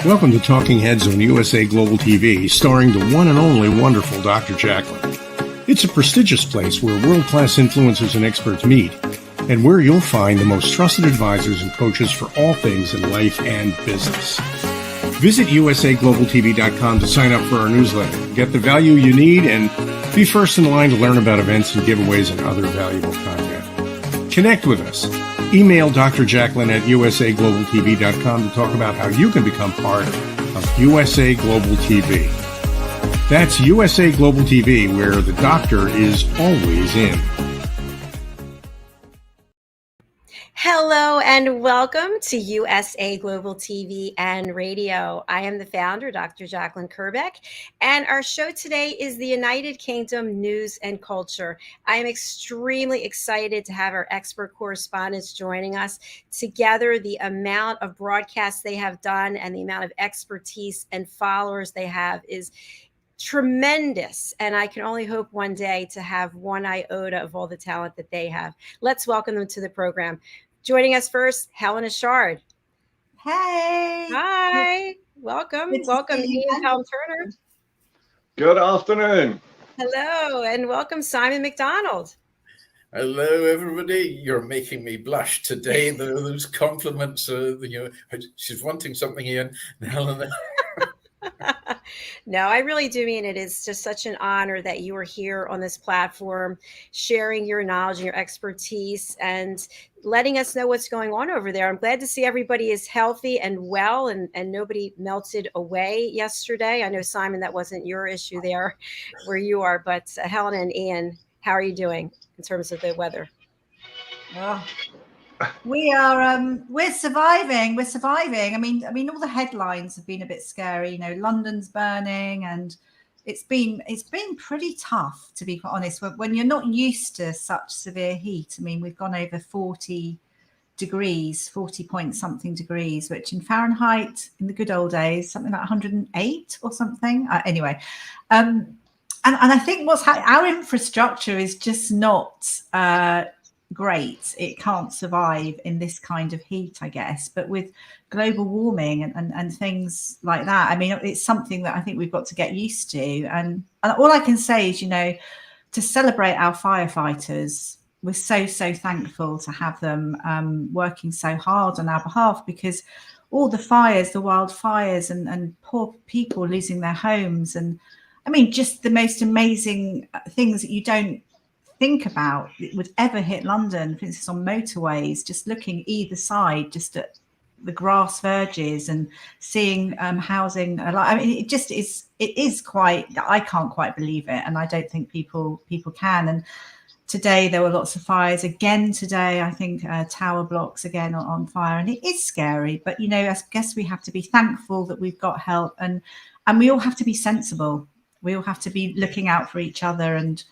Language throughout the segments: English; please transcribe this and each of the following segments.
Welcome to Talking Heads on USA Global TV, starring the one and only wonderful Dr. JACALYN. It's a prestigious place where world-class influencers and experts meet, and where you'll find the most trusted advisors and coaches for all things in life and business. Visit usaglobaltv.com to sign up for our newsletter, get the value you need, and be first in line to learn about events and giveaways and other valuable content. Connect with us. Email Dr. JACALYN at usaglobaltv.com to talk about how you can become part of USA Global TV. That's USA Global TV, where the doctor is always in. Hello and welcome to USA Global TV and Radio. I am the founder, Dr. JACALYN KERBECK, and our show today is the United Kingdom News and Culture. I am extremely excited to have our expert correspondents joining us. Together, the amount of broadcasts they have done and the amount of expertise and followers they have is tremendous, and I can only hope one day to have one iota of all the talent that they have. Let's welcome them to the program. Joining us first, Helena Chard. Hey. Hi. Welcome. Welcome, Ian Turner. Good afternoon. Hello, and welcome, Simon MacDonald. Hello, everybody. You're making me blush today. Those compliments, she's wanting something, Ian. Helena. No, I really do mean it is just such an honor that you are here on this platform, sharing your knowledge and your expertise and letting us know what's going on over there. I'm glad to see everybody is healthy and well and nobody melted away yesterday. I know, Simon, that wasn't your issue there where you are, but Helena and Ian, how are you doing in terms of the weather? Oh. We're surviving. We're surviving. I mean, all the headlines have been a bit scary. You know, London's burning, and it's been pretty tough, to be quite honest. When you're not used to such severe heat. I mean, we've gone over 40 degrees, 40 point something degrees, which in Fahrenheit in the good old days, something like 108 or something. Anyway, and I think our infrastructure is just not great. It can't survive in this kind of heat, I guess. But with global warming and things like that, I mean, it's something that I think we've got to get used to. And all I can say is, you know, to celebrate our firefighters, we're so thankful to have them working so hard on our behalf, because all the fires, the wildfires and poor people losing their homes, and I mean, just the most amazing things that you don't think about it would ever hit London, for instance, on motorways, just looking either side, just at the grass verges and seeing housing. I mean, it is quite, I can't quite believe it. And I don't think people can. And today there were lots of fires again today. I think tower blocks again on fire, and it is scary, but you know, I guess we have to be thankful that we've got help, and we all have to be sensible. We all have to be looking out for each other, and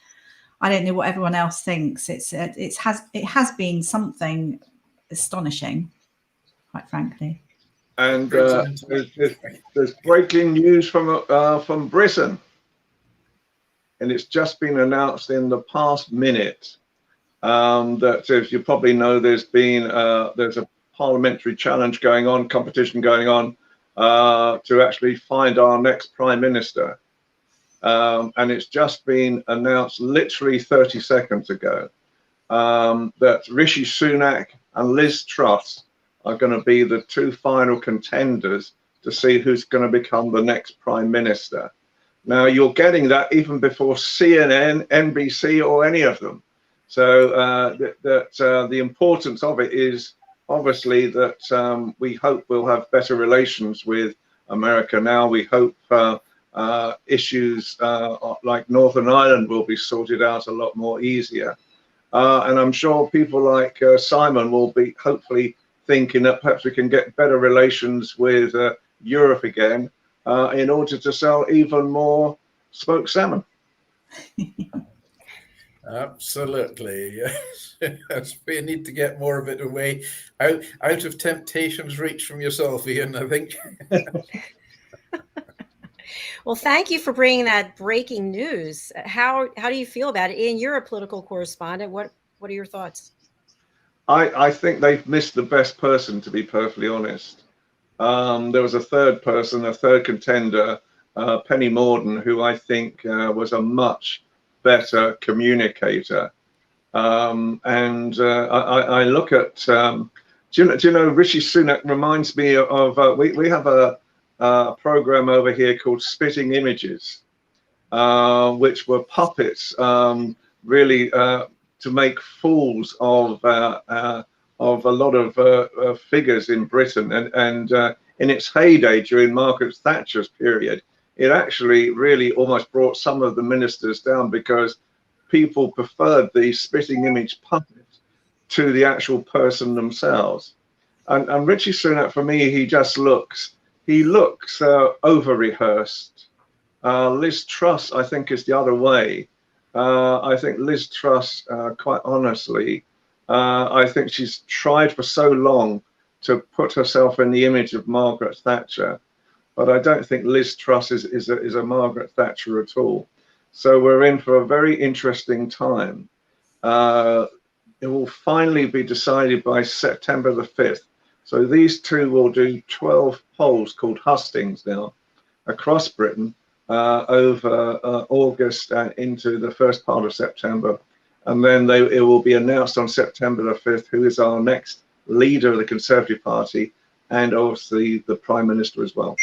I don't know what everyone else thinks. It has been something astonishing, quite frankly. And there's breaking news from Britain, and it's just been announced in the past minute that, as you probably know, there's a parliamentary challenge going on, competition going on to actually find our next Prime Minister. And it's just been announced literally 30 seconds ago that Rishi Sunak and Liz Truss are going to be the two final contenders to see who's going to become the next Prime Minister. Now, you're getting that even before CNN, NBC, or any of them. So the importance of it is obviously that we hope we'll have better relations with America now. We hope issues like Northern Ireland will be sorted out a lot more easier. And I'm sure people like Simon will be hopefully thinking that perhaps we can get better relations with Europe again in order to sell even more smoked salmon. Absolutely. Yes. We need to get more of it away, out of temptation's reach from yourself, Ian, I think. Well, thank you for bringing that breaking news. How do you feel about it? Ian, you're a political correspondent. What are your thoughts? I think they've missed the best person, to be perfectly honest. there was a third person, a third contender, Penny Mordaunt, who I think was a much better communicator. I look at, do you know, Rishi Sunak reminds me of, we have a program over here called Spitting Images, which were puppets, really to make fools of a lot of figures in Britain. And in its heyday during Margaret Thatcher's period, it actually really almost brought some of the ministers down, because people preferred the spitting image puppet to the actual person themselves. And Rishi Sunak, for me, he looks over-rehearsed. Liz Truss, I think, is the other way. I think Liz Truss, quite honestly, I think she's tried for so long to put herself in the image of Margaret Thatcher, but I don't think Liz Truss is a Margaret Thatcher at all. So we're in for a very interesting time. It will finally be decided by September the 5th. So these two will do 12 polls called hustings now across Britain over August and into the first part of September. And then it will be announced on September the 5th who is our next leader of the Conservative Party, and obviously the Prime Minister as well.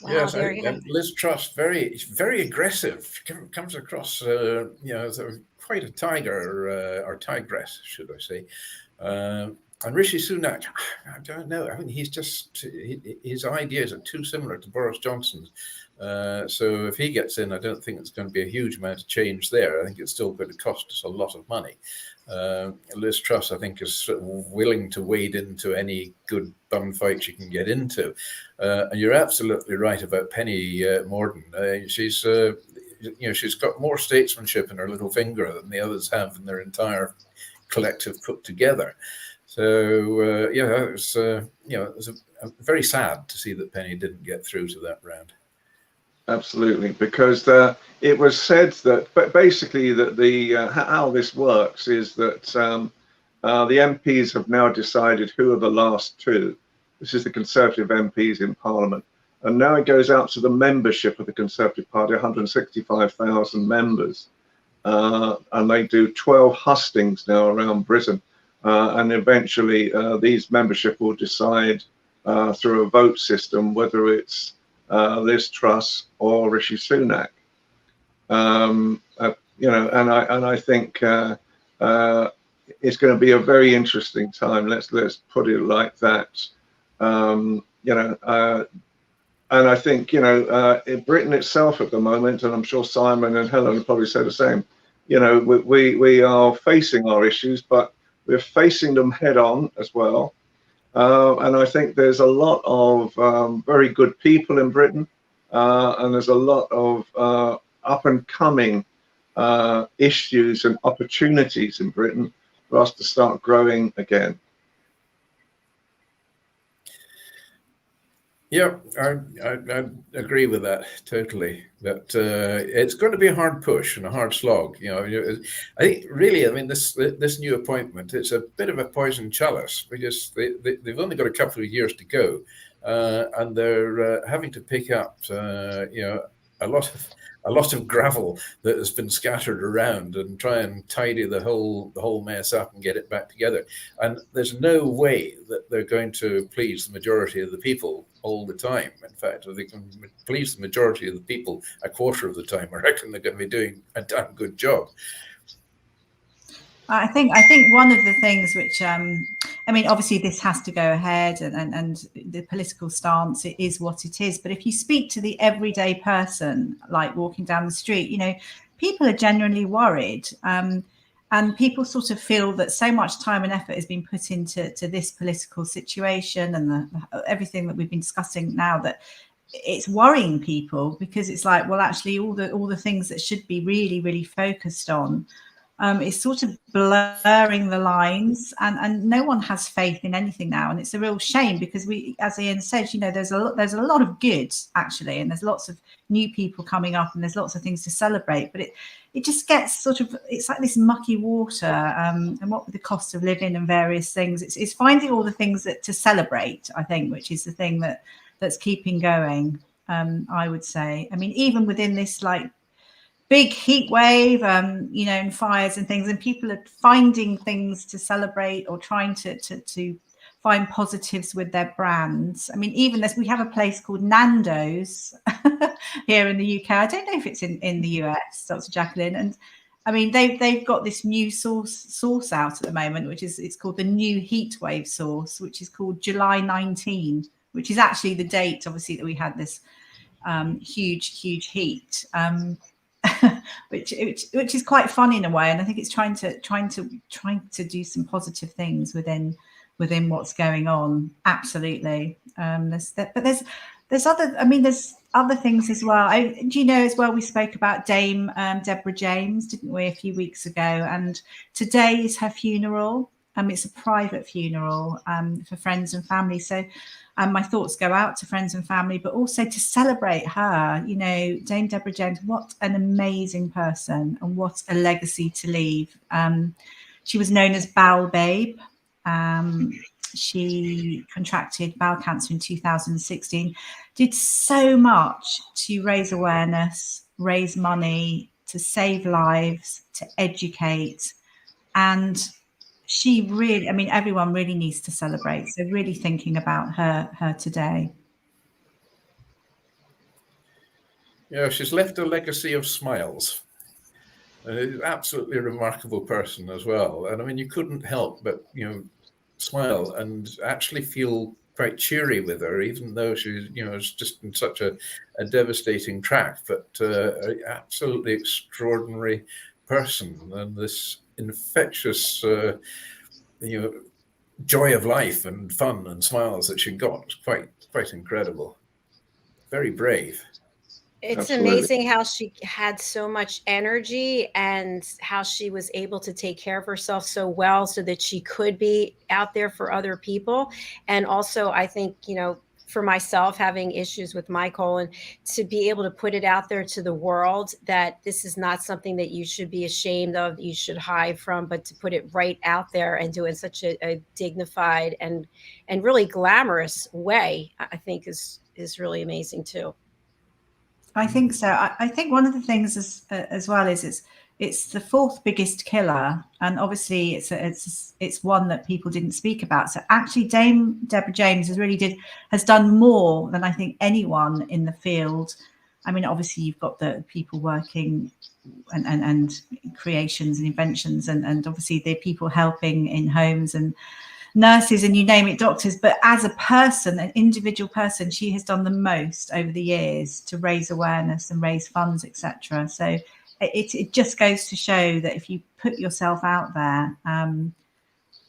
Wow, Yes, there you go. Liz Truss, very aggressive. Comes across, you know, as quite a tiger, or tigress, should I say? And Rishi Sunak, I don't know. I mean, he's just, his ideas are too similar to Boris Johnson's. So if he gets in, I don't think it's going to be a huge amount of change there. I think it's still going to cost us a lot of money. Liz Truss, I think, is willing to wade into any good bum fight she can get into. And you're absolutely right about Penny Mordaunt. She's, you know, she's got more statesmanship in her little finger than the others have in their entire collective put together. So yeah, it was, you know, it was very sad to see that Penny didn't get through to that round. Absolutely, because it was said that, but basically that the how this works is that the MPs have now decided who are the last two. This is the Conservative MPs in Parliament, and now it goes out to the membership of the Conservative Party, 165,000 members, and they do 12 hustings now around Britain, and eventually these membership will decide through a vote system whether it's Liz Truss or Rishi Sunak. You know, and I think it's going to be a very interesting time. Let's put it like that. You know, and I think, you know, in Britain itself at the moment, and I'm sure Simon and Helen will probably say the same. You know, we are facing our issues, but we're facing them head on as well. And I think there's a lot of very good people in Britain, and there's a lot of up and coming issues and opportunities in Britain for us to start growing again. Yeah, I agree with that totally. That it's going to be a hard push and a hard slog. You know, I think really, I mean, this new appointment, it's a bit of a poison chalice, because they've only got a couple of years to go, and they're having to pick up, you know, a lot of gravel that has been scattered around, and try and tidy the whole mess up and get it back together. And there's no way that they're going to please the majority of the people all the time. In fact, if they can please the majority of the people a quarter of the time, I reckon they're going to be doing a damn good job. I think one of the things which, I mean, obviously this has to go ahead, and the political stance, it is what it is. But if you speak to the everyday person, like walking down the street, you know, people are genuinely worried. And people sort of feel that so much time and effort has been put into this political situation, and everything that we've been discussing now, that it's worrying people, because it's like, well, actually all the things that should be really, really focused on It's sort of blurring the lines, and no one has faith in anything now, and it's a real shame because we, as Ian said, you know, there's a lot of good actually, and there's lots of new people coming up, and there's lots of things to celebrate, but it just gets sort of, it's like this mucky water, and what with the cost of living and various things, it's finding all the things that to celebrate, I think, which is the thing that's keeping going. I would say, I mean, even within this like big heat wave, you know, and fires and things, and people are finding things to celebrate or trying to find positives with their brands. I mean, even as we have a place called Nando's here in the UK. I don't know if it's in the US, Dr. JACALYN, and I mean they've got this new sauce out at the moment, which is, it's called the new heat wave sauce, which is called July 19, which is actually the date, obviously, that we had this huge heat. which is quite fun in a way, and I think it's trying to do some positive things within what's going on. Absolutely. There's other things as well. Do you know as well, we spoke about Dame Deborah James, didn't we, a few weeks ago, and today is her funeral. It's a private funeral for friends and family, so my thoughts go out to friends and family, but also to celebrate her. You know, Dame Deborah James, what an amazing person, and what a legacy to leave. She was known as Bowel Babe. She contracted bowel cancer in 2016, did so much to raise awareness, raise money, to save lives, to educate, and she really, I mean, everyone really needs to celebrate. So really thinking about her today. Yeah, she's left a legacy of smiles. An absolutely remarkable person as well. And I mean, you couldn't help but, you know, smile and actually feel quite cheery with her, even though she's, you know, is just in such a devastating track, but an absolutely extraordinary person, and this infectious, you know, joy of life and fun and smiles that she got was quite incredible. Very brave. It's Absolutely. amazing how she had so much energy and how she was able to take care of herself so well so that she could be out there for other people. And also, I think, you know, for myself, having issues with my colon, to be able to put it out there to the world that this is not something that you should be ashamed of, you should hide from, but to put it right out there and do it in such a dignified and really glamorous way, I think is really amazing too. I think so. I think one of the things as well is it's the fourth biggest killer, and obviously it's one that people didn't speak about. So actually, Dame Deborah James has done more than I think anyone in the field. I mean, obviously you've got the people working and creations and inventions, and obviously the people helping in homes and nurses and you name it, doctors, but as a person, an individual person, she has done the most over the years to raise awareness and raise funds, etc. So it just goes to show that if you put yourself out there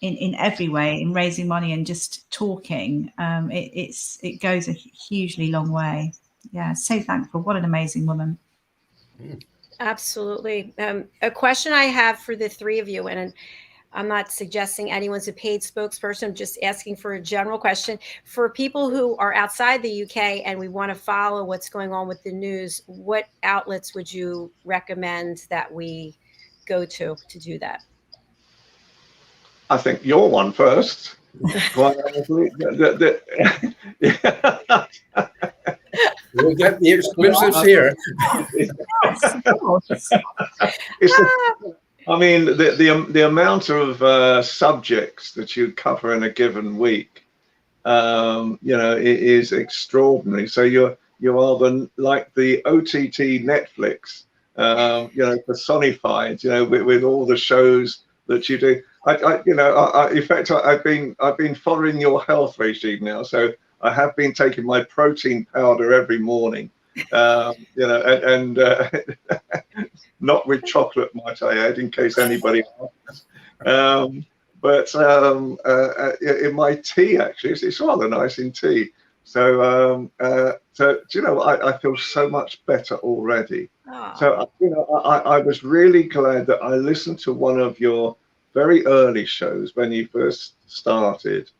in every way, in raising money and just talking, it goes a hugely long way. Yeah, so thankful. What an amazing woman. Absolutely. A question I have for the three of you, and I'm not suggesting anyone's a paid spokesperson, I'm just asking for a general question. For people who are outside the UK and we want to follow what's going on with the news, what outlets would you recommend that we go to do that? I think you're one first. Quite honestly. We'll get the exclusives here. I mean, the amount of subjects that you cover in a given week, you know, it is extraordinary. So you are like the OTT Netflix, you know, personified, you know, with all the shows that you do. In fact, I've been following your health regime now, so I have been taking my protein powder every morning. You know, and not with chocolate, might I add, in case anybody asks. But in my tea, actually, it's rather nice in tea. So do you know, I feel so much better already. Oh, So you know, I was really glad that I listened to one of your very early shows when you first started,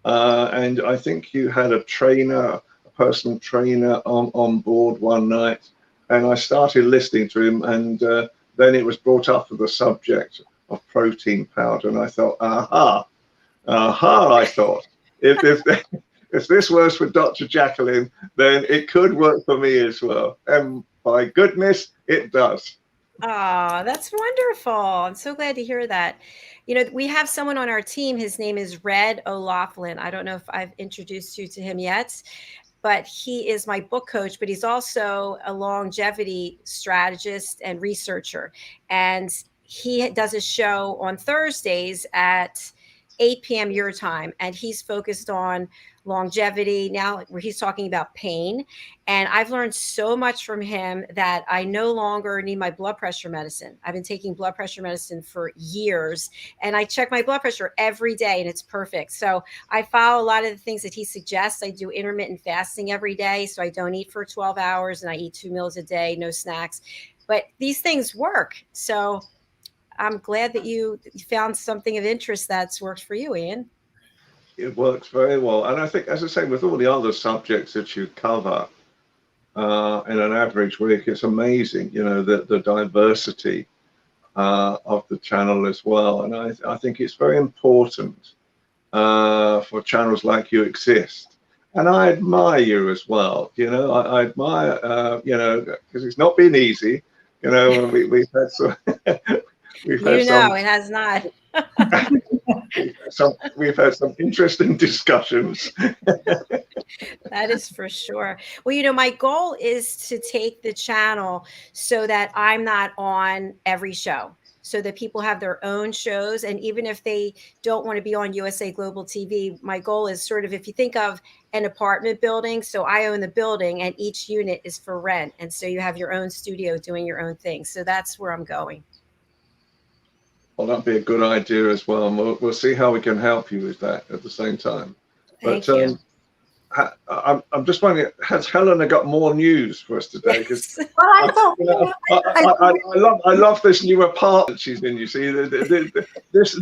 and I think you had a trainer, a personal trainer on board one night, and I started listening to him, and then it was brought up for the subject of protein powder, and I thought, aha, I thought, if this works for Dr. JACALYN, then it could work for me as well. And by goodness, it does. oh, that's wonderful. I'm so glad to hear that. You know, we have someone on our team. His name is Red O'Loughlin. I don't know if I've introduced you to him yet, but he is my book coach, but he's also a longevity strategist and researcher. And he does a show on Thursdays at 8 p.m. your time, and he's focused on longevity now, where he's talking about pain. And I've learned so much from him that I no longer need my blood pressure medicine. I've been taking blood pressure medicine for years, and I check my blood pressure every day, and it's perfect. So I follow a lot of the things that he suggests. I do intermittent fasting every day, so I don't eat for 12 hours, and I eat 2 meals a day, no snacks. But these things work. So I'm glad that you found something of interest that's worked for you, Ian. It works very well. And I think, as I say, with all the other subjects that you cover in an average week, it's amazing, you know, the diversity of the channel as well. And I think it's very important for channels like you exist. And I admire you as well. You know, I admire, you know, because it's not been easy. You know, we've had some... We've had it has not. We've had some interesting discussions. That is for sure. Well, you know, my goal is to take the channel so that I'm not on every show, so that people have their own shows. And even if they don't want to be on USA Global TV, my goal is sort of, if you think of an apartment building, so I own the building and each unit is for rent. And so you have your own studio doing your own thing. So that's where I'm going. Well, that'd be a good idea as well. And we'll see how we can help you with that at the same time. Thank you. I'm just wondering, has Helena got more news for us today? Because Well, I love this new apartment she's in. You see, this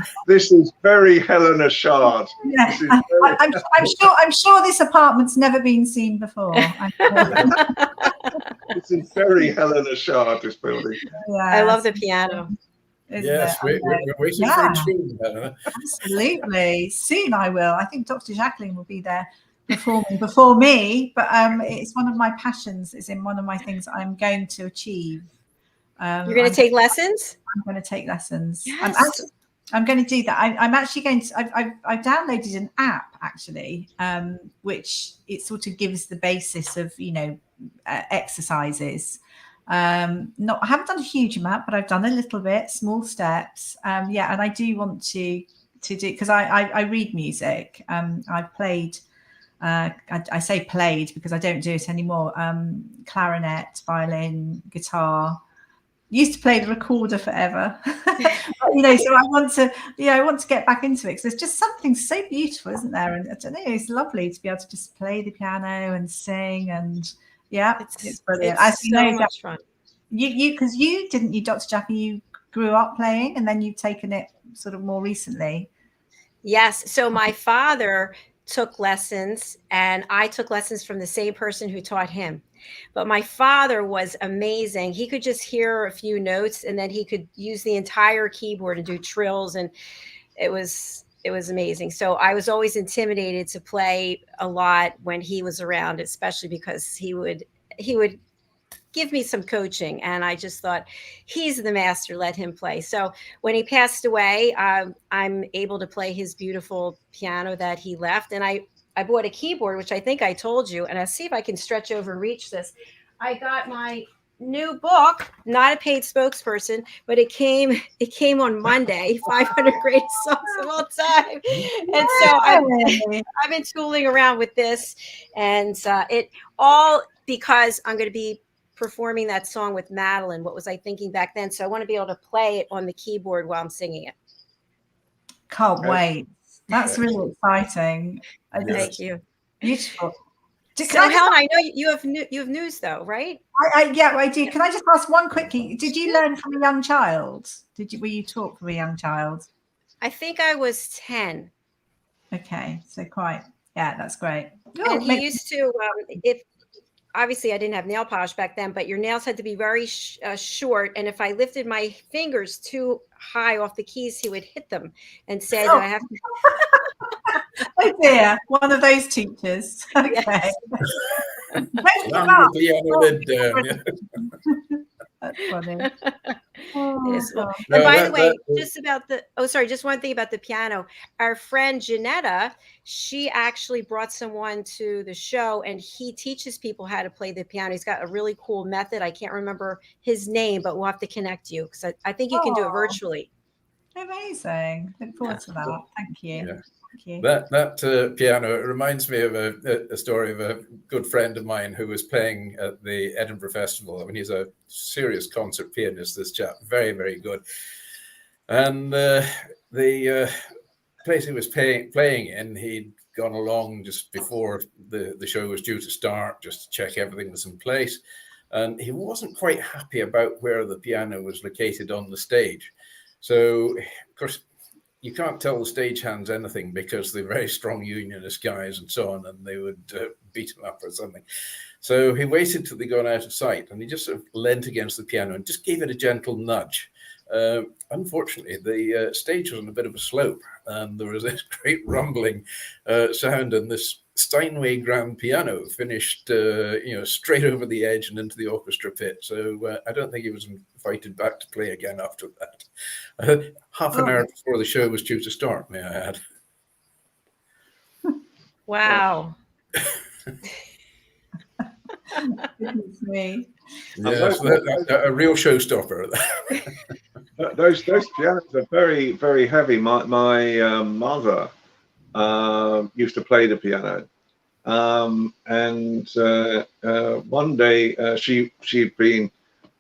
is very Helena Chard. Yeah. I'm sure this apartment's never been seen before. This is very Helena Chard, this building. Yeah, I love the piano. Yes, we're waiting for a tune, Helena. Absolutely. Soon I will. I think Dr. JACALYN will be there performing before me, but it's one of my passions. It's in one of my things I'm going to achieve. You're going to take lessons? I'm going to take lessons. Yes. I'm going to do that. I'm actually going to. I've downloaded an app actually, which it sort of gives the basis of, you know, exercises. I haven't done a huge amount, but I've done a little bit, small steps. Yeah, and I do want to do, because I read music. I've played. I say played because I don't do it anymore. Clarinet, violin, guitar. Used to play the recorder forever. You know, so I want to get back into it, because there's just something so beautiful, isn't there? And I don't know, it's lovely to be able to just play the piano and sing, and yeah, it's brilliant. As you know, much fun. Because you didn't, Dr. Jackie, you grew up playing and then you've taken it sort of more recently. Yes. So my father took lessons, and I took lessons from the same person who taught him. But my father was amazing. He could just hear a few notes, and then he could use the entire keyboard and do trills, and it was amazing. So I was always intimidated to play a lot when he was around, especially because he would give me some coaching, and I just thought, he's the master, let him play. So when he passed away, I'm able to play his beautiful piano that he left. And I bought a keyboard, which I think I told you, and I'll see if I can stretch over and reach this. I got my new book, not a paid spokesperson, but it came on Monday, 500 Greatest Songs of All Time. And so I've been tooling around with this, and it all because I'm going to be performing that song with Madeline. What was I thinking back then? So I want to be able to play it on the keyboard while I'm singing it. Can't wait. That's really exciting. Thank you. Beautiful. So Helen, I know you have news though, right? Yeah, I do. Can I just ask one quickly? Did you learn from a young child? Were you taught from a young child? I think I was 10. Okay, so that's great. And he used to, if obviously I didn't have nail polish back then, but your nails had to be very short. And if I lifted my fingers too high off the keys, he would hit them and say that I have to. Oh dear, one of those teachers. Okay. That's funny. Yes. And by the way, just one thing about the piano. Our friend Janetta, she actually brought someone to the show, and he teaches people how to play the piano. He's got a really cool method. I can't remember his name, but we'll have to connect you because I think you can do it virtually. Amazing. Look forward to that. Thank you. Yeah. That piano, it reminds me of a story of a good friend of mine who was playing at the Edinburgh Festival. I mean, he's a serious concert pianist, this chap, very, very good. And the place he was playing in, he'd gone along just before the show was due to start, just to check everything was in place. And he wasn't quite happy about where the piano was located on the stage. So, of course, you can't tell the stagehands anything because they're very strong unionist guys and so on, and they would beat him up or something. So he waited till they got out of sight, and he just sort of leant against the piano and just gave it a gentle nudge. Unfortunately, the stage was on a bit of a slope, and there was this great rumbling sound, and this Steinway grand piano finished, straight over the edge and into the orchestra pit. So I don't think he was invited back to play again after that. Half an hour before the show was due to start, may I add. Wow. Me. Yes, a real showstopper. Those pianos are very, very heavy. My mother used to play the piano, and one day she'd been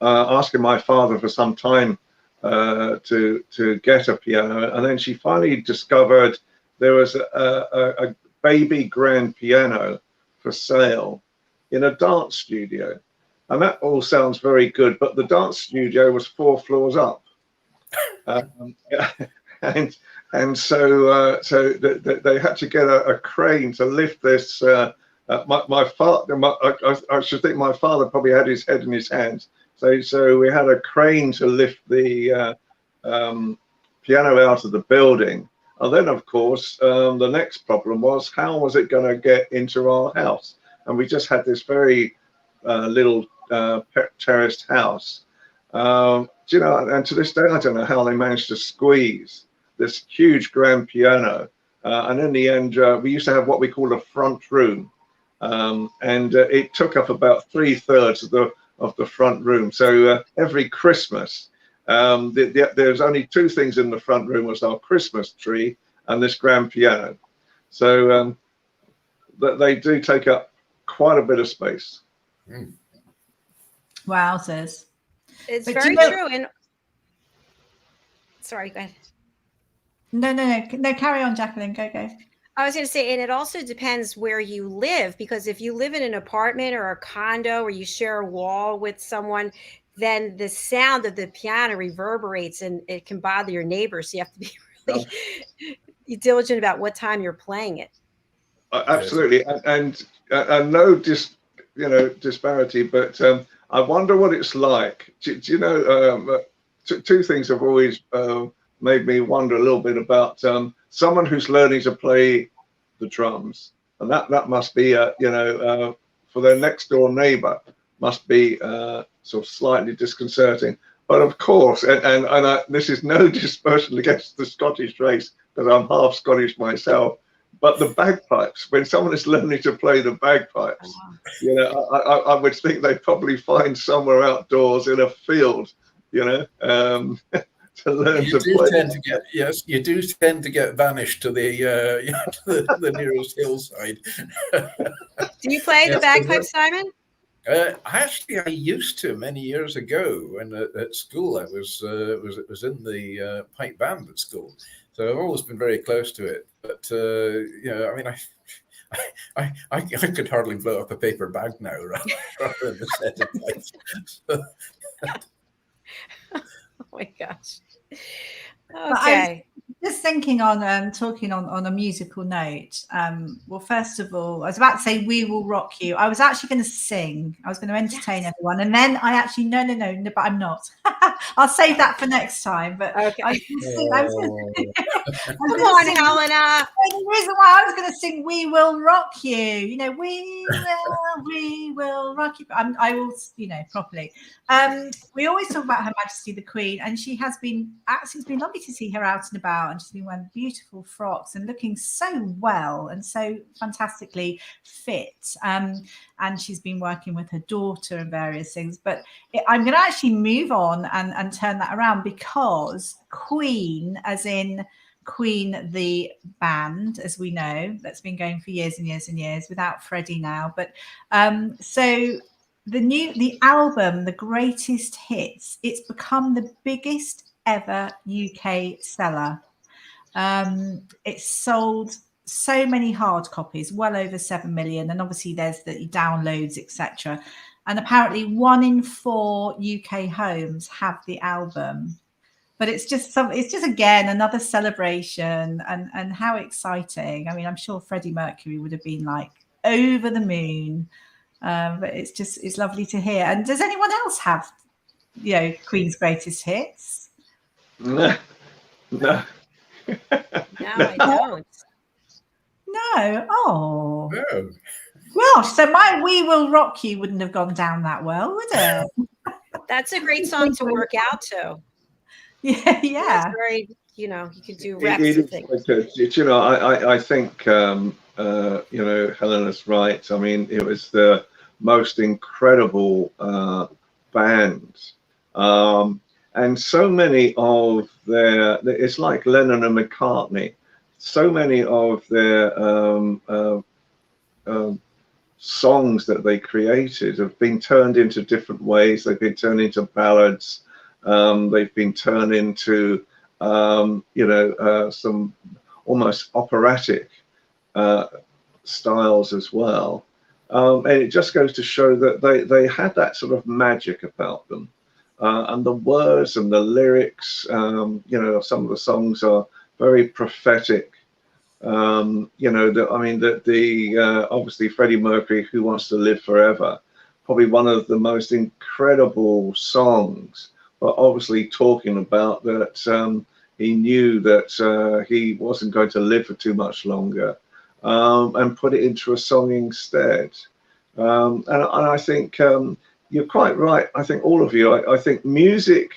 asking my father for some time to get a piano, and then she finally discovered there was a baby grand piano for sale in a dance studio, and that all sounds very good, but the dance studio was 4 floors up. And so they had to get a crane to lift this. My father, I should think my father probably had his head in his hands. So we had a crane to lift the piano out of the building. And then, of course, the next problem was, how was it going to get into our house? And we just had this very little terraced house. And to this day, I don't know how they managed to squeeze this huge grand piano. And in the end, we used to have what we call a front room. And it took up about 3/3 of the front room. So every Christmas, there's only 2 things in the front room: was our Christmas tree and this grand piano. So they do take up quite a bit of space. Wowzers. It's very true. And sorry, go ahead. No, carry on, Jacqueline. Go. I was going to say, and it also depends where you live, because if you live in an apartment or a condo or you share a wall with someone, then the sound of the piano reverberates and it can bother your neighbors. So you have to be really diligent about what time you're playing it. Absolutely, and no disparity, but I wonder what it's like. Do you know, 2 things have always made me wonder a little bit about someone who's learning to play the drums, and that must be for their next door neighbor must be sort of slightly disconcerting. But of course, and this is no dispersion against the Scottish race, because I'm half Scottish myself, but the bagpipes, when someone is learning to play the bagpipes, I would think they probably find somewhere outdoors in a field, to learn to play. You do tend to get banished to the nearest hillside. Do you play the bagpipes, Simon? I used to many years ago when at school. I was in the pipe band at school, so I've always been very close to it. But I could hardly blow up a paper bag now rather than a set of lights. Oh my gosh. But Okay. just thinking on talking on a musical note. Well, first of all, I was about to say "We Will Rock You." I was actually going to sing. I was going to entertain everyone, and then I actually no, but I'm not. I'll save that for next time. But Okay. I was going to sing. Come on, Helena. The reason why I was going to sing "We Will Rock You," you know, we will rock you. I will, you know, properly. We always talk about Her Majesty the Queen, and she has been actually. It's been lovely to see her out and about, and she's been wearing beautiful frocks and looking so well and so fantastically fit. And she's been working with her daughter and various things. But I'm going to actually move on and turn that around, because Queen, as in Queen the band, as we know, that's been going for years and years and years without Freddie now. But so the album, The Greatest Hits, it's become the biggest ever UK seller. It's sold so many hard copies, well over 7 million, and obviously there's the downloads, etc. And apparently 1 in 4 UK homes have the album. But it's just again another celebration, and how exciting. I mean, I'm sure Freddie Mercury would have been like over the moon. But it's lovely to hear. And does anyone else have, you know, Queen's greatest hits? No. No, I don't. No. Oh. No. Gosh, so my "We Will Rock You" wouldn't have gone down that well, would it? That's a great song to work out to. Yeah. It's very, you know, you could do reps It and is things. good. You know, I think you know, Helena's right. I mean, it was the most incredible band. And so many of it's like Lennon and McCartney. So many of their songs that they created have been turned into different ways. They've been turned into ballads. They've been turned into, you know, some almost operatic styles as well. And it just goes to show that they had that sort of magic about them. And the words and the lyrics, you know, some of the songs are very prophetic. You know, I mean, obviously Freddie Mercury, "Who Wants to Live Forever," probably one of the most incredible songs, but obviously talking about that he knew that he wasn't going to live for too much longer, and put it into a song instead. And I think you're quite right. I think all of you. I think music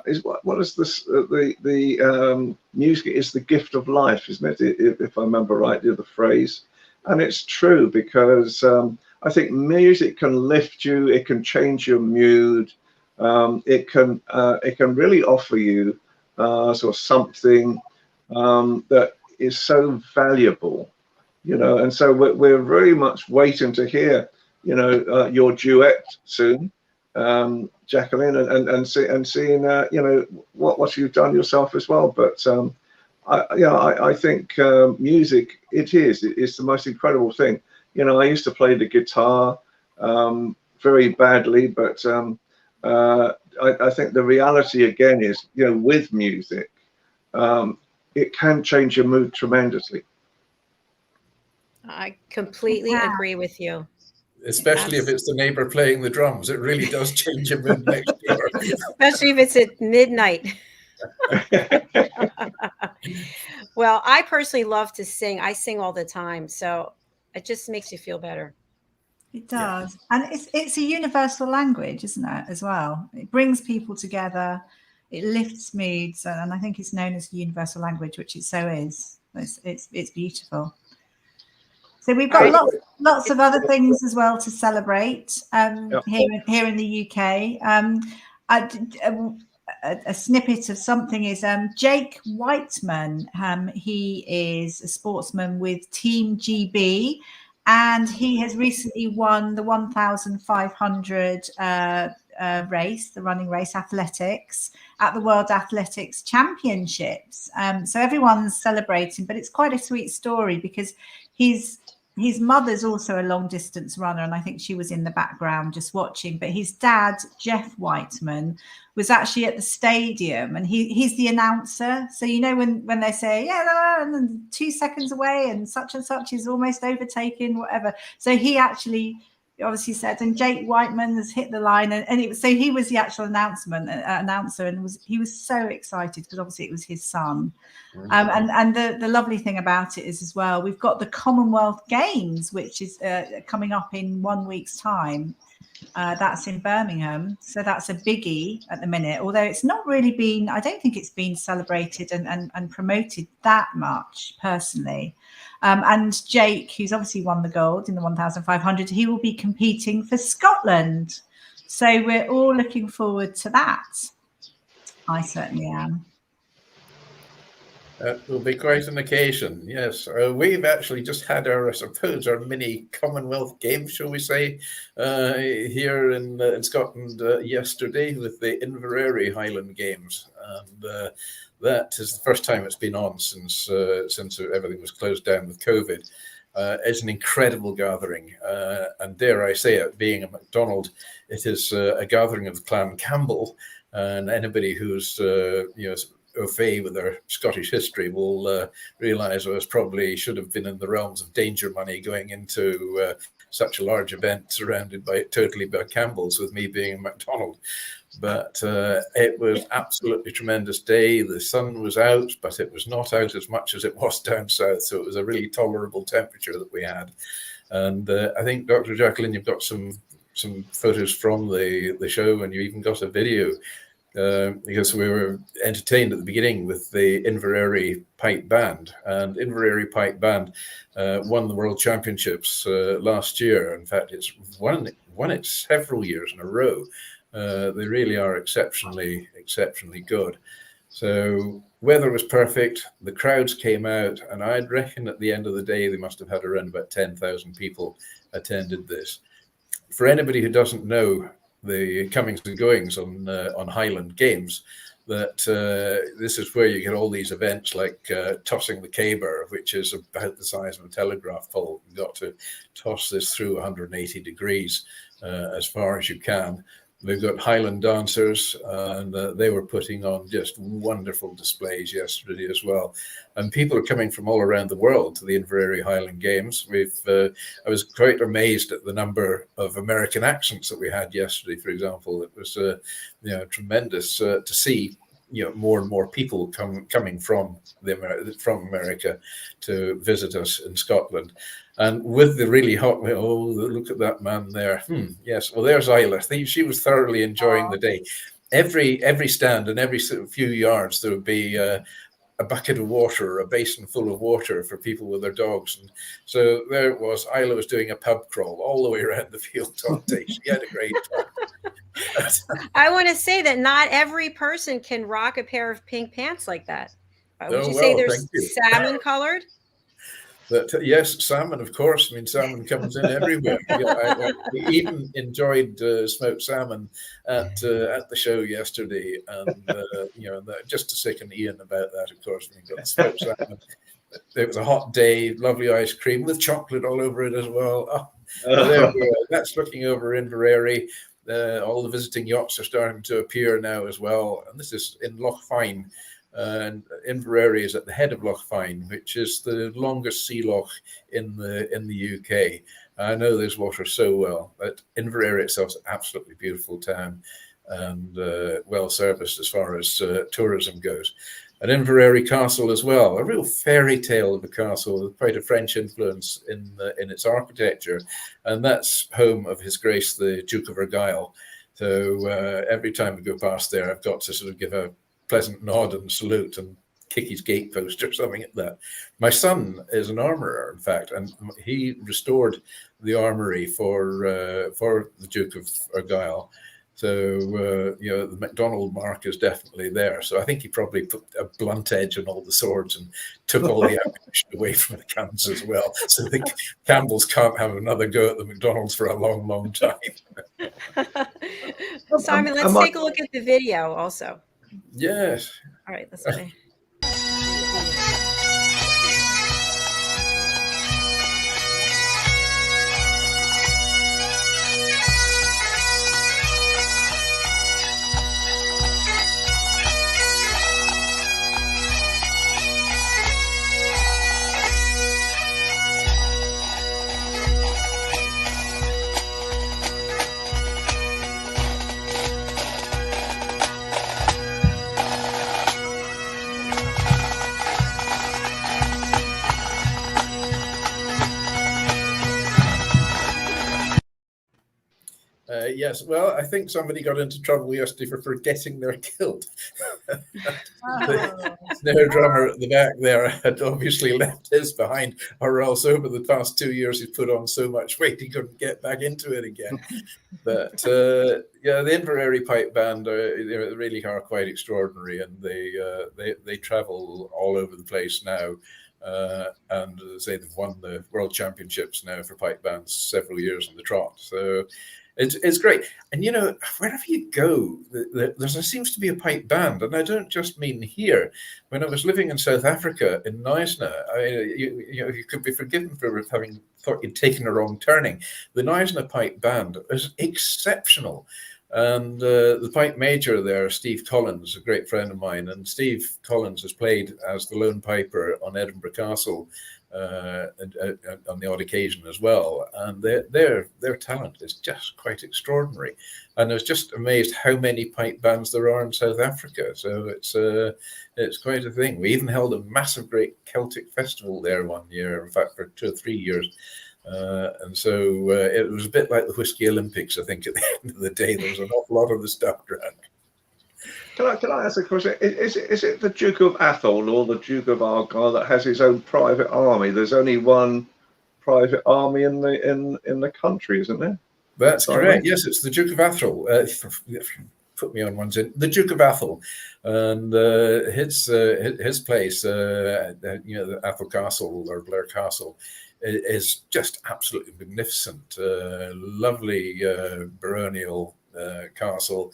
is what is this? The music is the gift of life, isn't it? If I remember rightly, the phrase, and it's true, because I think music can lift you. It can change your mood. It can really offer you sort of something that is so valuable, you know. And so we're very much waiting to hear, you know, your duet soon, JACALYN, and seeing you know, what you've done yourself as well. But I think music, it's the most incredible thing. You know, I used to play the guitar very badly, but I think the reality again is, you know, with music, it can change your mood tremendously. I completely agree with you. Especially if it's the neighbor playing the drums, it really does change your mood next door. Especially if it's at midnight. Well, I personally love to sing. I sing all the time, so it just makes you feel better. It does. And it's a universal language, isn't it, as well? It brings people together. It lifts moods, and I think it's known as universal language, which it so is. It's beautiful. So we've got lots of other things as well to celebrate here in the UK. A snippet of something is Jake Whiteman. He is a sportsman with Team GB, and he has recently won the 1,500 race, the running race, athletics, at the World Athletics Championships. So everyone's celebrating, but it's quite a sweet story, because he's his mother's also a long distance runner, and I think she was in the background just watching. But his dad, Jeff Whiteman, was actually at the stadium, and he's the announcer. So you know when they say, yeah, and then 2 seconds away, and such is almost overtaken, whatever. So he actually obviously said, and Jake Whiteman has hit the line, and so he was the actual announcer, and he was so excited because obviously it was his son. And the lovely thing about it is as well, we've got the Commonwealth Games, which is coming up in 1 week's time. That's in Birmingham. So that's a biggie at the minute, although it's not really been, I don't think it's been celebrated and promoted that much personally. And Jake, who's obviously won the gold in the 1,500, he will be competing for Scotland. So we're all looking forward to that. I certainly am. That will be quite an occasion, yes. We've actually just had our, I suppose, our mini Commonwealth Games, shall we say, here in Scotland yesterday with the Inverary Highland Games. And that is the first time it's been on since everything was closed down with COVID. It's an incredible gathering. And dare I say it, being a MacDonald, it is a gathering of Clan Campbell. And anybody who's, au fait with our Scottish history will realise I was probably should have been in the realms of danger money going into such a large event surrounded totally by Campbells, with me being a MacDonald. But it was absolutely tremendous day. The sun was out, but it was not out as much as it was down south. So it was a really tolerable temperature that we had. And I think, Dr. JACALYN, you've got some photos from the show, and you even got a video. Because we were entertained at the beginning with the Inverary Pipe Band, and Inverary Pipe Band won the World Championships last year. In fact, it's won it several years in a row. They really are exceptionally good. So weather was perfect. The crowds came out, and I'd reckon at the end of the day they must have had around about 10,000 people attended this. For anybody who doesn't know the comings and goings on Highland Games, that this is where you get all these events like tossing the caber, which is about the size of a telegraph pole. You've got to toss this through 180 degrees as far as you can. We've got Highland dancers, and they were putting on just wonderful displays yesterday as well. And people are coming from all around the world to the Inverary Highland Games. I was quite amazed at the number of American accents that we had yesterday, for example. It was tremendous to see more and more people coming from America to visit us in Scotland. And with the really hot, look at that man there. Yes, well, there's Isla. I think she was thoroughly enjoying the day. Every stand and every few yards, there would be a bucket of water, a basin full of water for people with their dogs. And so there it was. Isla was doing a pub crawl all the way around the field all day. She had a great time. I want to say that not every person can rock a pair of pink pants like that. Would you say they're salmon colored? But yes, salmon, of course. I mean, salmon comes in everywhere. We even enjoyed smoked salmon at the show yesterday, and just to sicken Ian about that, of course, we got smoked salmon. It was a hot day, lovely ice cream with chocolate all over it as well. There we are. That's looking over Inverary. All the visiting yachts are starting to appear now as well, and this is in Loch Fyne. And Inverary is at the head of Loch Fyne, which is the longest sea loch in the UK. I know this water so well, but Inverary itself is an absolutely beautiful town and well serviced as far as tourism goes. And Inverary Castle as well, a real fairy tale of a castle with quite a French influence in its architecture, and that's home of His Grace the Duke of Argyll. So every time we go past there, I've got to sort of give a pleasant nod and salute and kick his gatepost or something like that. My son is an armourer, in fact, and he restored the armoury for the Duke of Argyll. So the MacDonald mark is definitely there. So I think he probably put a blunt edge on all the swords and took all the ammunition away from the guns as well. So the Campbells can't have another go at the MacDonalds for a long, long time. Simon, let's take a look at the video also. Yes. All right, let's see. Yes, well, I think somebody got into trouble yesterday for forgetting their kilt. The snare drummer at the back there had obviously left his behind, or else over the past 2 years he's put on so much weight he couldn't get back into it again. But yeah, the Inverary Pipe Band they really are quite extraordinary, and they travel all over the place now. And as I say, they've won the World Championships now for pipe bands several years on the trot. So it's great. And, you know, wherever you go, there seems to be a pipe band. And I don't just mean here. When I was living in South Africa, in Knysna, you could be forgiven for having thought you'd taken a wrong turning. The Knysna Pipe Band is exceptional. And the pipe major there, Steve Collins, a great friend of mine, and Steve Collins has played as the lone piper on Edinburgh Castle on the odd occasion as well. And their talent is just quite extraordinary. And I was just amazed how many pipe bands there are in South Africa. So it's quite a thing. We even held a massive, great Celtic festival there one year, in fact, for 2 or 3 years. And so it was a bit like the Whiskey Olympics, I think, at the end of the day. There was an awful lot of the stuff around. Can I ask a question? Is it the Duke of Atholl or the Duke of Argyll that has his own private army? There's only one private army in the country, isn't there? That's correct. Yes, it's the Duke of Atholl. Put me on one side. The Duke of Atholl, and his place, the Atholl Castle or Blair Castle, is just absolutely magnificent. Lovely baronial castle,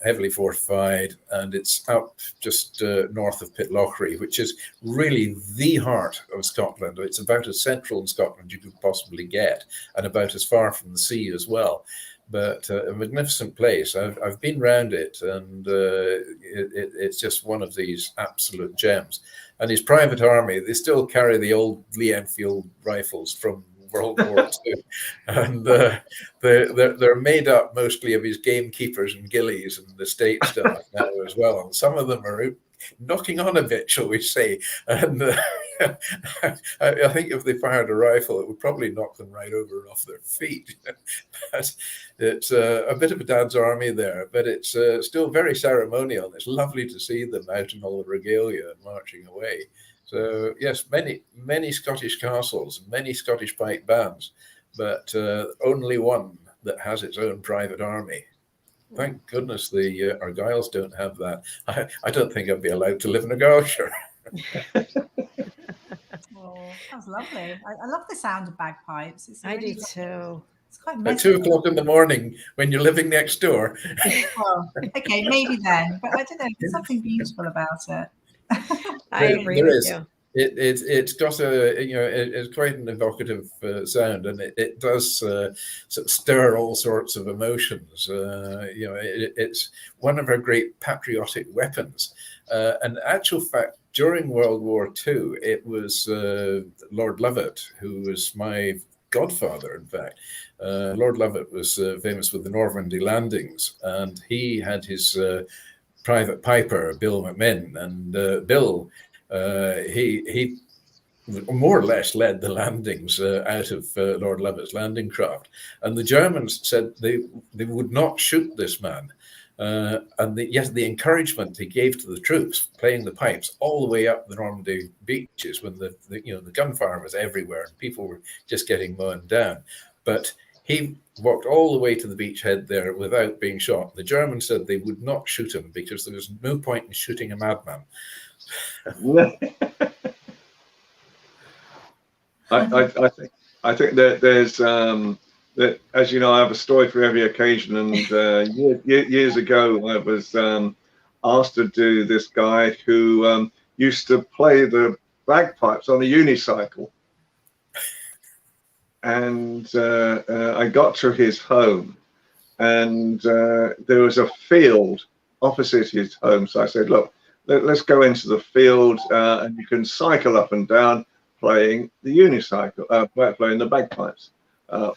heavily fortified, and it's up just north of Pitlochry, which is really the heart of Scotland. It's about as central in Scotland you could possibly get, and about as far from the sea as well. But a magnificent place. I've been round it, and it's just one of these absolute gems. And his private army, they still carry the old Lee Enfield rifles from World War II, and they're made up mostly of his gamekeepers and gillies and the state stuff now as well. And some of them are knocking on a bit, shall we say. And I think if they fired a rifle, it would probably knock them right over and off their feet. But it's a bit of a dad's army there, but it's still very ceremonial. It's lovely to see them out in all the regalia and marching away. So yes, many Scottish castles, many Scottish pipe bands, but only one that has its own private army. Thank goodness the Argylls don't have that. I don't think I'd be allowed to live in Argyllshire. Oh, that's lovely. I love the sound of bagpipes. I do too. It's quite At 2 o'clock in the morning when you're living next door. Well, okay, maybe then, but I don't know. There's something beautiful about it. I agree with you. It's got it's quite an evocative sound, and it does sort of stir all sorts of emotions. It's one of our great patriotic weapons. And actual fact, during World War II, it was Lord Lovat, who was my godfather, in fact. Lord Lovat was famous with the Normandy landings, and he had his private piper, Bill McMinn, and Bill, he more or less led the landings out of Lord Lovat's landing craft. And the Germans said they would not shoot this man. And the encouragement he gave to the troops playing the pipes all the way up the Normandy beaches when the gunfire was everywhere and people were just getting mown down. But he walked all the way to the beachhead there without being shot. The Germans said they would not shoot him because there was no point in shooting a madman. I think that there's that, as you know, I have a story for every occasion. And years ago, I was asked to do this guy who used to play the bagpipes on a unicycle. And I got to his home, and there was a field opposite his home. So I said, look, let's go into the field, and you can cycle up and down playing the unicycle, playing the bagpipes.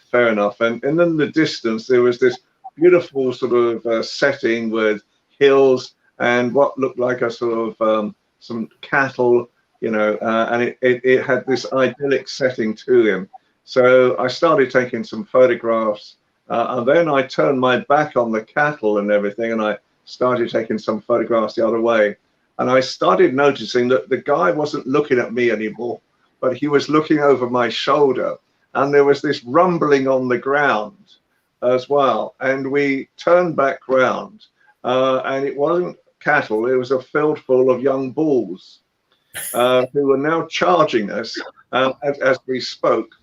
Fair enough. And in the distance, there was this beautiful sort of setting with hills and what looked like a sort of some cattle, and it had this idyllic setting to him. So I started taking some photographs And then I turned my back on the cattle and everything, and I started taking some photographs the other way. And I started noticing that the guy wasn't looking at me anymore, but he was looking over my shoulder. And there was this rumbling on the ground as well. And we turned back round, and it wasn't cattle, it was a field full of young bulls who were now charging us as we spoke.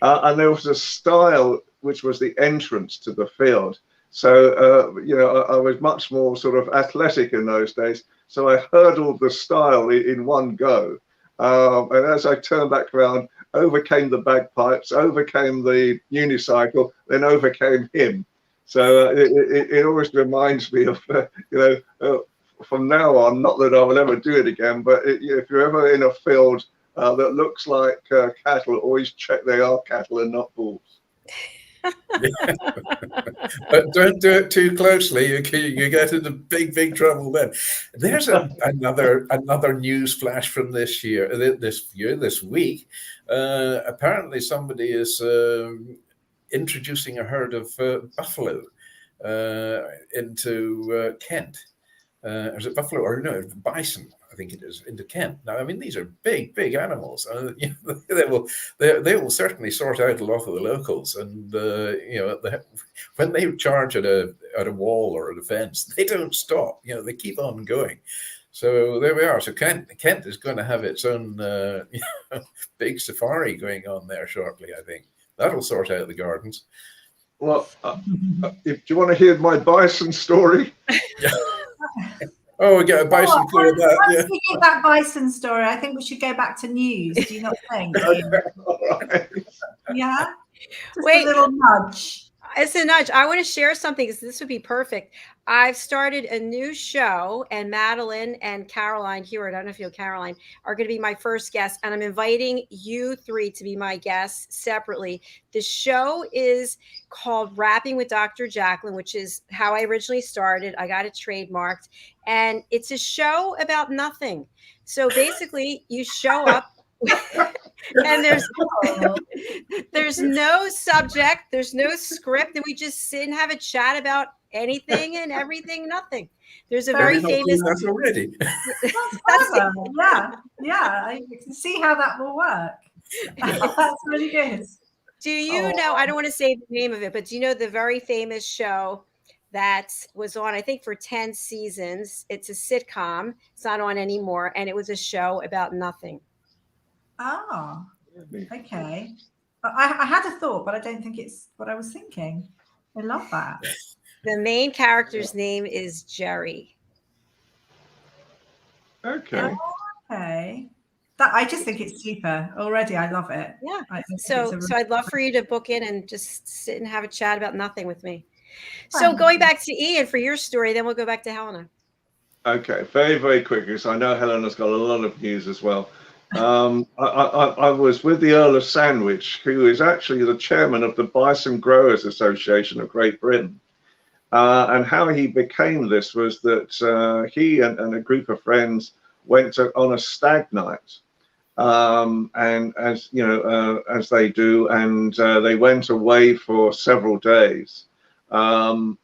And there was a stile which was the entrance to the field. So, you know, I was much more sort of athletic in those days. So I hurdled the stile in one go. And as I turned back around, overcame the bagpipes, overcame the unicycle, then overcame him. So it always reminds me of, you know, from now on, not that I will ever do it again, but if you're ever in a field that looks like cattle, always check they are cattle and not bulls. But don't do it too closely. You get into big trouble then. There's another news flash from this week. Apparently somebody is introducing a herd of buffalo into Kent. Is it buffalo or no, bison? I think it is, into Kent. Now, I mean, these are big animals. You know, they will certainly sort out a lot of the locals. And you know, when they charge at a wall or at a fence, they don't stop. You know, they keep on going. So there we are. So Kent is going to have its own you know, big safari going on there shortly. I think that'll sort out the gardens. Well, if you want to hear my bison story. Oh, we get a bison for that. Once we get that bison story, I think we should go back to news. Do you not think? Right. Yeah. Just Wait. a little nudge. It's a nudge. I want to share something because this would be perfect. I've started a new show, and Madeline and Caroline Hewitt, I don't know if you know Caroline, are going to be my first guests, and I'm inviting you three to be my guests separately. The show is called Rapping with Dr. Jacqueline, which is how I originally started. I got it trademarked, and it's a show about nothing. So basically, you show up. And there's no subject, there's no script, and we just sit and have a chat about anything and everything, nothing. There's a very famous already. Yeah, I can see how that will work. That's really good. Do you know, I don't want to say the name of it, but do you know the very famous show that was on, I think, for 10 seasons? It's a sitcom, it's not on anymore, and it was a show about nothing. Oh, okay. I had a thought, but I don't think it's what I was thinking. I love that. The main character's name is Jerry. Okay. Okay. That, I just think it's super. Already, I love it. Yeah. So I'd love for you to book in and just sit and have a chat about nothing with me. So going back to Ian for your story, then we'll go back to Helena. Okay, very quickly, because I know Helena's got a lot of news as well. I was with the Earl of Sandwich, who is actually the chairman of the Bison Growers Association of Great Britain. And how he became this was that he and a group of friends went on a stag night, and as you know, as they do, and they went away for several days. About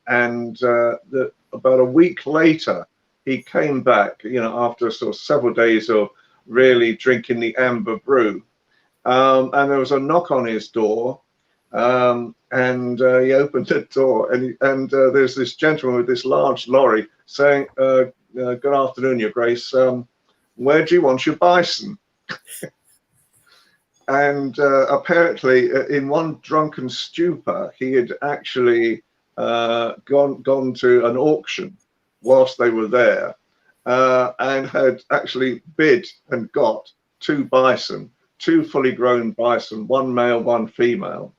a week later, he came back, you know, after sort of several days of really drinking the amber brew, and there was a knock on his door, and he opened the door, and there's this gentleman with this large lorry saying, "Good afternoon, Your Grace. Where do you want your bison?" And apparently, in one drunken stupor, he had actually gone to an auction whilst they were there, and had actually bid and got two fully grown bison, one male, one female,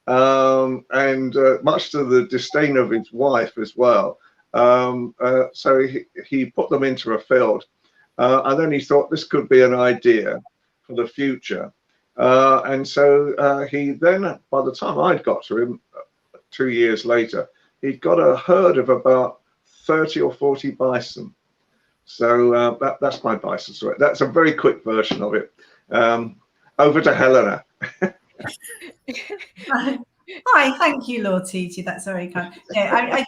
and much to the disdain of his wife as well. So he put them into a field, and then he thought this could be an idea for the future. And so he then, by the time I'd got to him 2 years later, he'd got a herd of about 30 or 40 bison. So that's my bison story. That's a very quick version of it. Over to Helena. Hi, thank you, Lord Tutu. That's very kind. Yeah,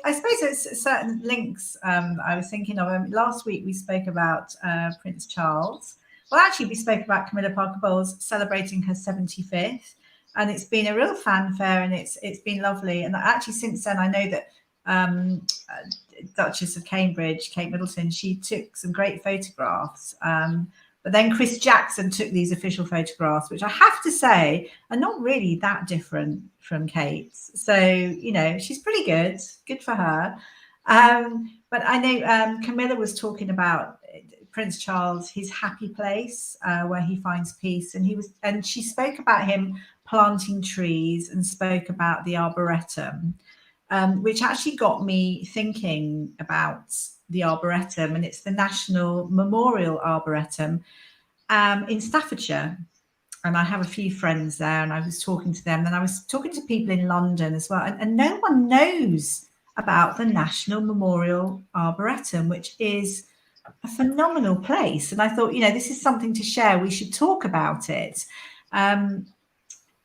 I suppose it's certain links I was thinking of. Last week we spoke about Prince Charles. Well, actually, we spoke about Camilla Parker Bowles celebrating her 75th, and it's been a real fanfare, and it's been lovely. And actually, since then, I know that Duchess of Cambridge, Kate Middleton, she took some great photographs. But then Chris Jackson took these official photographs, which I have to say are not really that different from Kate's. So, you know, she's pretty good. Good for her. But I know Camilla was talking about Prince Charles, his happy place where he finds peace. And she spoke about him planting trees and spoke about the Arboretum, which actually got me thinking about the Arboretum, and it's the National Memorial Arboretum in Staffordshire. And I have a few friends there, and I was talking to them, and I was talking to people in London as well, and no one knows about the National Memorial Arboretum, which is a phenomenal place. And I thought, you know, this is something to share. We should talk about it.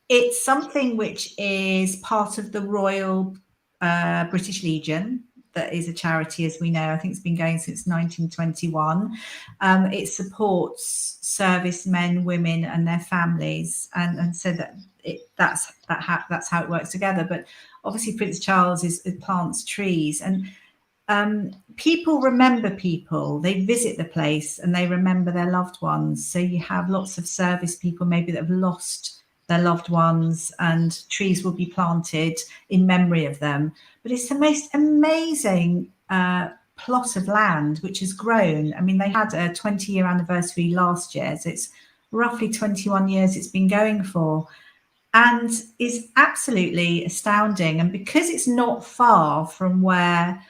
It's something which is part of the Royal British Legion. That is a charity, as we know. I think it's been going since 1921. It supports servicemen, women, and their families, and so that's how it works together. But obviously, Prince Charles plants trees, and people remember people. They visit the place and they remember their loved ones. So you have lots of service people, maybe that have lost their loved ones, and trees will be planted in memory of them. But it's the most amazing plot of land which has grown. I mean, they had a 20-year anniversary last year, so it's roughly 21 years it's been going for, and is absolutely astounding. And because it's not far from where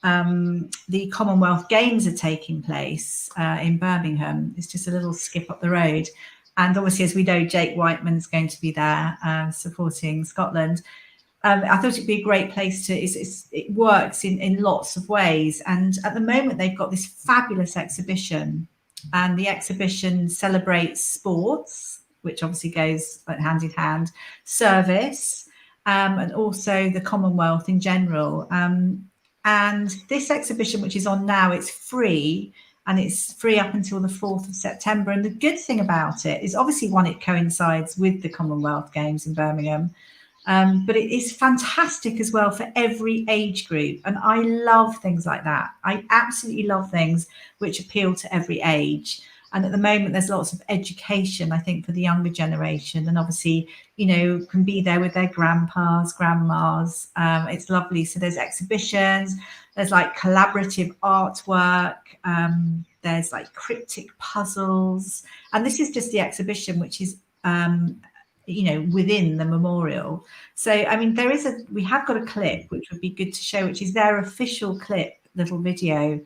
the Commonwealth Games are taking place in Birmingham, it's just a little skip up the road. And obviously, as we know, Jake Whiteman's going to be there supporting Scotland. I thought it'd be a great place to, it works in lots of ways. And at the moment, they've got this fabulous exhibition, and the exhibition celebrates sports, which obviously goes hand in hand, service, and also the Commonwealth in general. And this exhibition, which is on now, it's free. And it's free up until the 4th of September. And the good thing about it is, obviously, one, it coincides with the Commonwealth Games in Birmingham. But it is fantastic as well for every age group. And I love things like that. I absolutely love things which appeal to every age. And at the moment, there's lots of education, I think, for the younger generation. And obviously, you know, can be there with their grandpas, grandmas. It's lovely. So there's exhibitions. There's like collaborative artwork. There's like cryptic puzzles. And this is just the exhibition, which is, you know, within the memorial. So, I mean, we have got a clip, which would be good to show, which is their official clip, little video,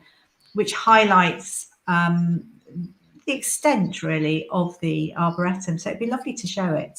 which highlights the extent really of the Arboretum. So it'd be lovely to show it.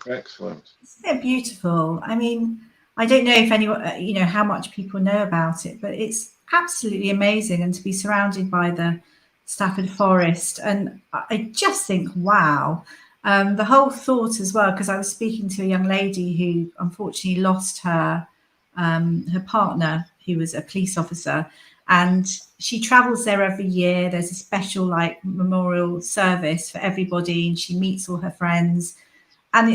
Excellent. Isn't it beautiful? I mean, I don't know if anyone, how much people know about it, but it's absolutely amazing. And to be surrounded by the Stafford Forest, and I just think, wow. The whole thought as well, because I was speaking to a young lady who unfortunately lost her partner, who was a police officer, and she travels there every year. There's a special memorial service for everybody, and she meets all her friends. And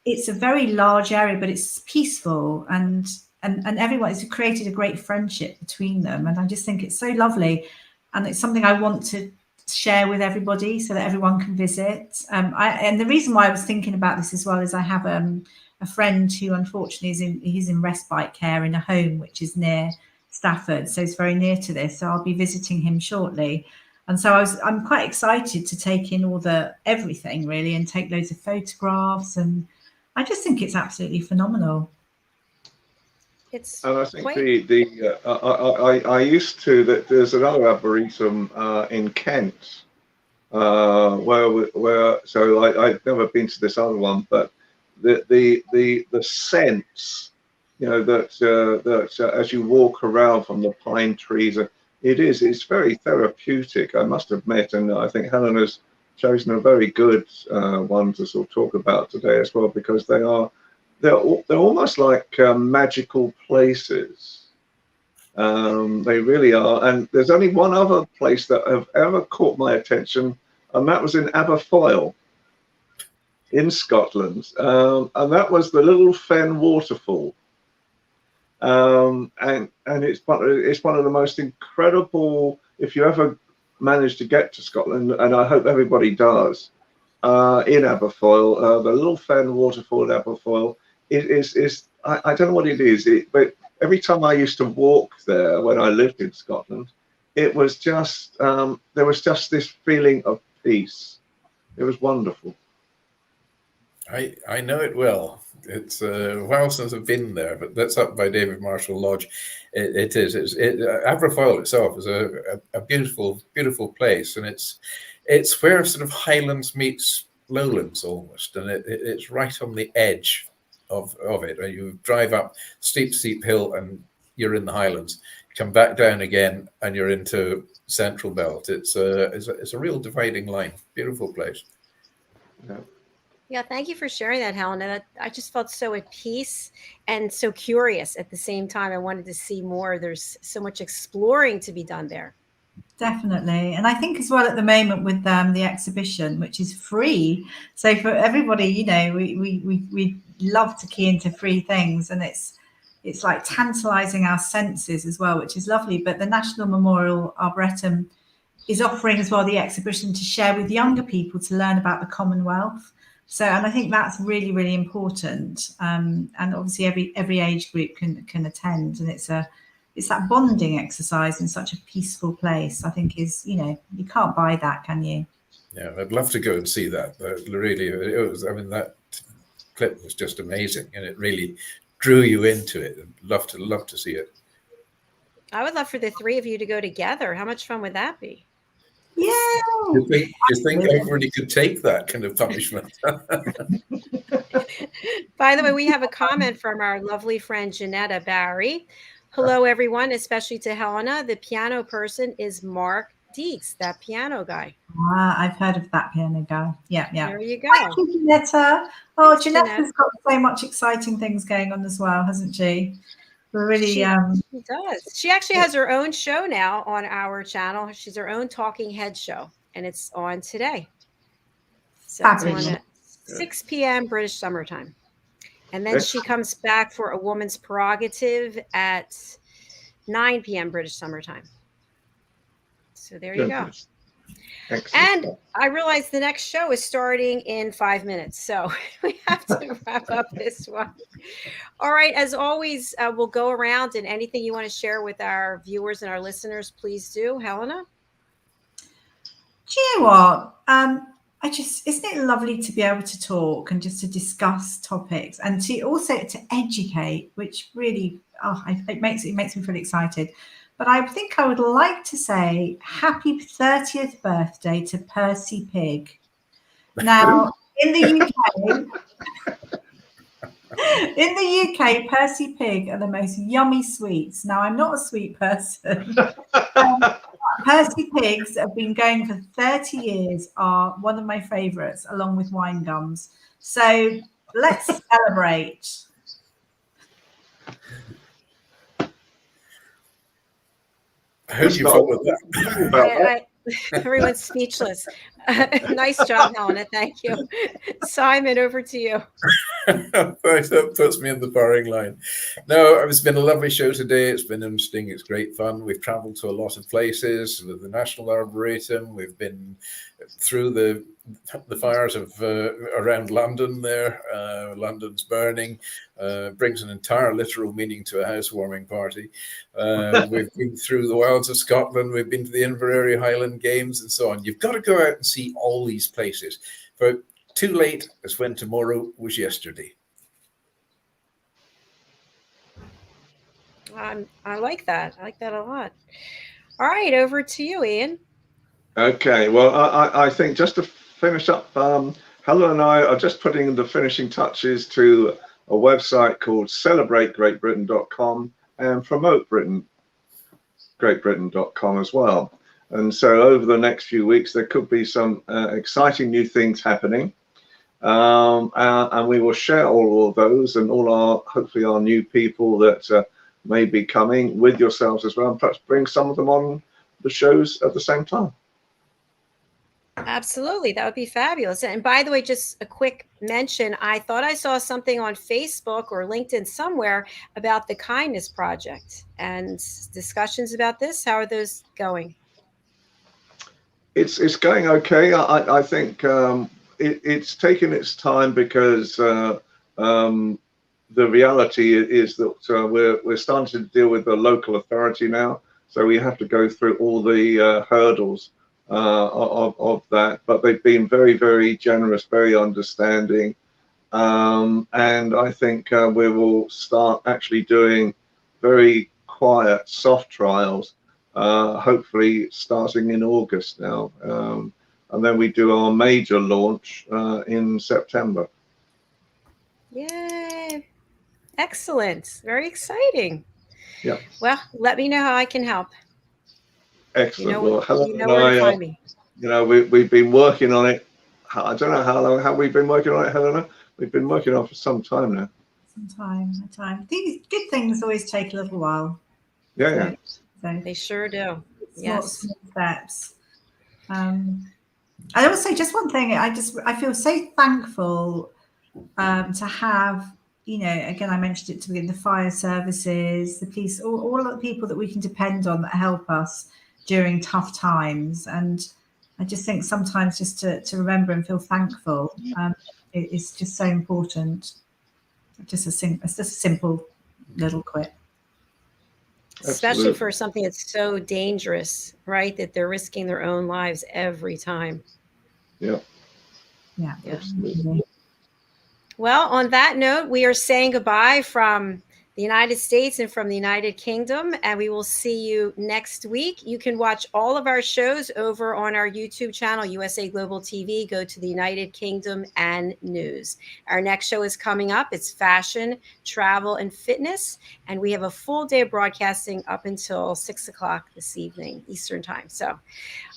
it's a very large area, but it's peaceful, and everyone has created a great friendship between them. And I just think it's so lovely, and it's something I want to share with everybody so that everyone can visit. And the reason why I was thinking about this as well is I have a friend who unfortunately he's in respite care in a home which is near Stafford, so it's very near to this. So I'll be visiting him shortly. And so I'm quite excited to take in everything really, and take loads of photographs. And I just think it's absolutely phenomenal. And I think I used to that there's another arboretum in Kent where so I've never been to this other one, but the sense, that as you walk around from the pine trees, it's very therapeutic, I must admit. And I think Helena's chosen a very good one to sort of talk about today as well, because they're almost like magical places. They really are. And there's only one other place that have ever caught my attention, and that was in Aberfoyle in Scotland, and that was the Little Fen waterfall. And it's one of the most incredible, if you ever manage to get to Scotland, and I hope everybody does, in Aberfoyle, the Little Fen waterfall in Aberfoyle I don't know what it is, but every time I used to walk there when I lived in Scotland, it was just there was just this feeling of peace. It was wonderful. I know it well. It's a while since I've been there, but that's up by David Marshall Lodge. Aberfoyle itself is a beautiful place, and it's where sort of Highlands meets Lowlands almost, and it's right on the edge of it. You drive up steep hill and you're in the Highlands. Come back down again and you're into Central Belt. It's a real dividing line. Beautiful place. Yeah. Yeah, thank you for sharing that, Helena. I just felt so at peace and so curious at the same time. I wanted to see more. There's so much exploring to be done there. Definitely. And I think as well at the moment with the exhibition, which is free. So for everybody, we love to key into free things, and it's like tantalizing our senses as well, which is lovely. But the National Memorial Arboretum is offering as well the exhibition to share with younger people to learn about the Commonwealth. So, and I think that's really, really important. And obviously every age group can attend, and it's that bonding exercise in such a peaceful place. I think you can't buy that, can you? Yeah, I'd love to go and see that. Really, that clip was just amazing, and it really drew you into it. I'd love to see it. I would love for the three of you to go together. How much fun would that be? Yeah. You think everybody could take that kind of punishment? By the way, we have a comment from our lovely friend Janetta Barry. Hello, everyone, especially to Helena. The piano person is Mark Deeks, that piano guy. I've heard of that piano guy. Yeah. There you go. Thank you, Janetta. Oh, Janetta's got so much exciting things going on as well, hasn't she? We're really she does. She actually has her own show now on our channel. She's her own talking head show, and it's on today. So it's on at 6 p.m. British summertime. And then she comes back for A Woman's Prerogative at 9 p.m. British summertime. So there you go. Excellent. And I realize the next show is starting in 5 minutes, so we have to wrap up this one. All right, as always, we'll go around, and anything you want to share with our viewers and our listeners, please do. Helena? Do you know what? Isn't it lovely to be able to talk and just to discuss topics, and to also to educate, which really, it makes me feel excited. But I think I would like to say happy 30th birthday to Percy Pig. Now, in the UK, In the UK, Percy Pig are the most yummy sweets. Now, I'm not a sweet person. Percy Pigs have been going for 30 years, are one of my favourites, along with wine gums. So let's celebrate. I hope you followed that. Everyone's speechless. Nice job, Helena. Thank you. Simon, over to you. Thanks, that puts me in the firing line. No, it's been a lovely show today. It's been interesting. It's great fun. We've traveled to a lot of places with the National Arboretum. We've been through the fires of around London there. London's burning. Brings an entire literal meaning to a housewarming party. We've been through the wilds of Scotland. We've been to the Inverary Highland Games and so on. You've got to go out and see all these places. For too late as when tomorrow was yesterday. I like that. I like that a lot. All right, over to you, Ian. Okay, well, I think just to finish up, Helen and I are just putting the finishing touches to a website called celebrategreatbritain.com and promote greatbritain.com as well. And so over the next few weeks, there could be some exciting new things happening. And we will share all of those and all our, hopefully our new people that may be coming with yourselves as well, and perhaps bring some of them on the shows at the same time. Absolutely. That would be fabulous. And by the way, just a quick mention, I thought I saw something on Facebook or LinkedIn somewhere about the Kindness Project and discussions about this. How are those going? It's going okay. I think it's taken its time because the reality is that we're starting to deal with the local authority now, so we have to go through all the hurdles of that. But they've been very, very generous, very understanding, and I think we will start actually doing very quiet, soft trials. Hopefully starting in August now, and then we do our major launch in September. Yay! Excellent. Very exciting. Yeah. Well, let me know how I can help. Excellent. Well, Helen you know where to find me. You know, we've been working on it. I don't know how long have we been working on it, Helena? We've been working on it for some time now. Some time. These good things always take a little while. Yeah. So They sure do. Yes. Small steps. And also, just one thing, I feel so thankful to have, you know, again, I mentioned it to begin, the fire services, the police, all of the people that we can depend on that help us during tough times. And I just think sometimes just to remember and feel thankful is just so important. It's just a simple little quip. Especially for something that's so dangerous, right? That they're risking their own lives every time. Yeah. Absolutely. Well, on that note, we are saying goodbye from the United States and from the United Kingdom, and we will see you next week. You can watch all of our shows over on our YouTube channel, USA Global TV. Go to the United Kingdom and News. Our next show is coming up. It's fashion, travel, and fitness, and we have a full day of broadcasting up until 6 o'clock this evening, Eastern Time. So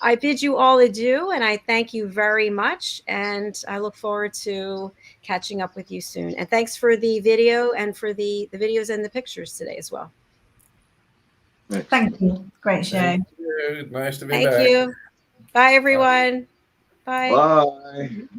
I bid you all adieu, and I thank you very much, and I look forward to catching up with you soon. And thanks for the video and for the videos and the pictures today as well. Thank you. Great show. Thank you. Nice to be back. Thank you. Bye, everyone. Bye. Bye.